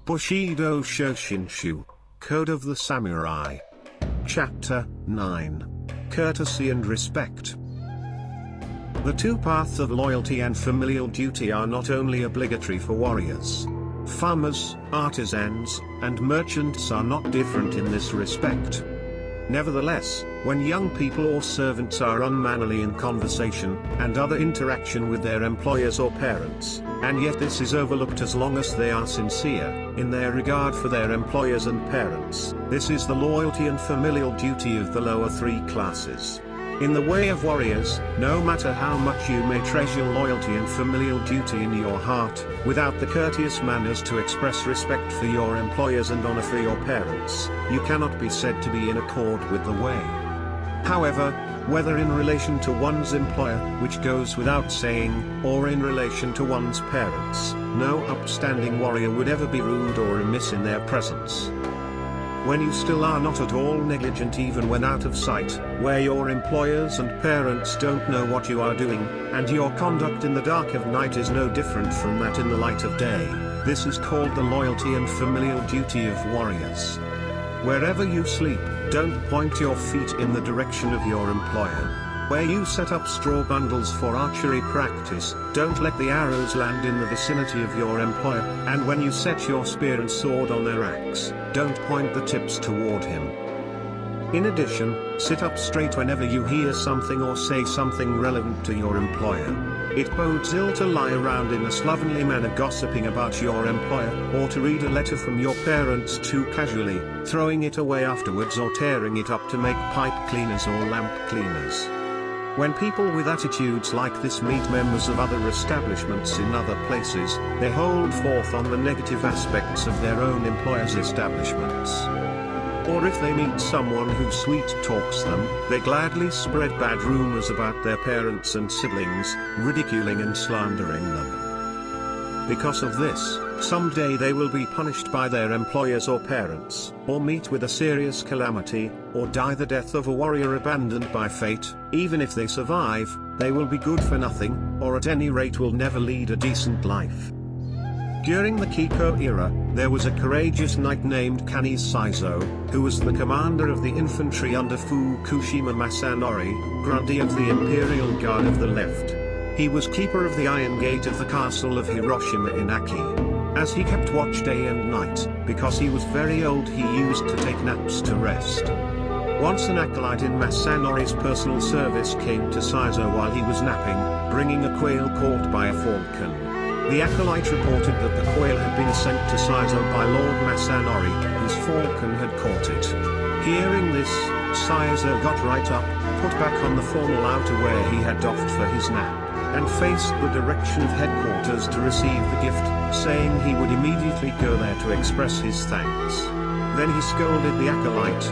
Bushido Shoshinshu, Code of the Samurai. Chapter 9. Courtesy and Respect. The two paths of loyalty and familial duty are not only obligatory for warriors. Farmers, artisans, and merchants are not different in this respect. Nevertheless, when young people or servants are unmannerly in conversation and other interaction with their employers or parents, and yet this is overlooked as long as they are sincere in their regard for their employers and parents, this is the loyalty and familial duty of the lower three classes. In the way of warriors, no matter how much you may treasure loyalty and familial duty in your heart, without the courteous manners to express respect for your employers and honor for your parents, you cannot be said to be in accord with the way. However, whether in relation to one's employer, which goes without saying, or in relation to one's parents, no upstanding warrior would ever be rude or remiss in their presence. When you still are not at all negligent even when out of sight, where your employers and parents don't know what you are doing, and your conduct in the dark of night is no different from that in the light of day, this is called the loyalty and familial duty of warriors. Wherever you sleep, don't point your feet in the direction of your employer. Where you set up straw bundles for archery practice, don't let the arrows land in the vicinity of your employer, and when you set your spear and sword on their axe, don't point the tips toward him. In addition, sit up straight whenever you hear something or say something relevant to your employer. It bodes ill to lie around in a slovenly manner gossiping about your employer, or to read a letter from your parents too casually, throwing it away afterwards or tearing it up to make pipe cleaners or lamp cleaners. When people with attitudes like this meet members of other establishments in other places, they hold forth on the negative aspects of their own employers' establishments. Or if they meet someone who sweet talks them, they gladly spread bad rumors about their parents and siblings, ridiculing and slandering them. Because of this, someday they will be punished by their employers or parents, or meet with a serious calamity, or die the death of a warrior abandoned by fate. Even if they survive, they will be good for nothing, or at any rate will never lead a decent life. During the Kiko era, there was a courageous knight named Kani Saizo, who was the commander of the infantry under Fukushima Masanori, Grunty of the Imperial Guard of the Left. He was keeper of the iron gate of the castle of Hiroshima in Aki. As he kept watch day and night, because he was very old he used to take naps to rest. Once an acolyte in Masanori's personal service came to Saizo while he was napping, bringing a quail caught by a falcon. The acolyte reported that the quail had been sent to Saizo by Lord Masanori, whose falcon had caught it. Hearing this, Saizo got right up, put back on the formal outerwear he had doffed for his nap, and faced the direction of headquarters to receive the gift, saying he would immediately go there to express his thanks. Then he scolded the acolyte.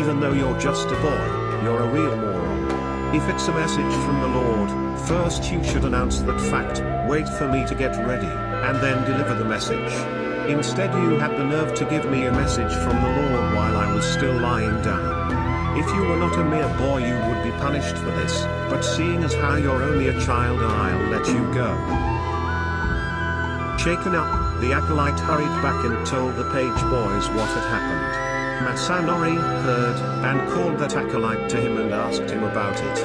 Even though you're just a boy, you're a real moron. If it's a message from the Lord, first you should announce that fact, wait for me to get ready, and then deliver the message. Instead you had the nerve to give me a message from the Lord while I was still lying down. If you were not a mere boy you would be punished for this, but seeing as how you're only a child I'll let you go. Shaken up, the acolyte hurried back and told the page boys what had happened. Masanori heard, and called that acolyte to him and asked him about it.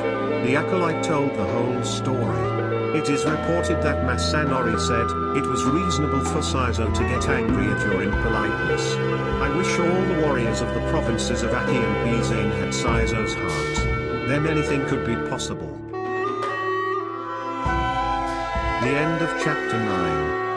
The acolyte told the whole story. It is reported that Masanori said, it was reasonable for Saizo to get angry at your impoliteness. I wish all the warriors of the provinces of Aki and Bizen had Saizo's heart. Then anything could be possible. The end of chapter 9.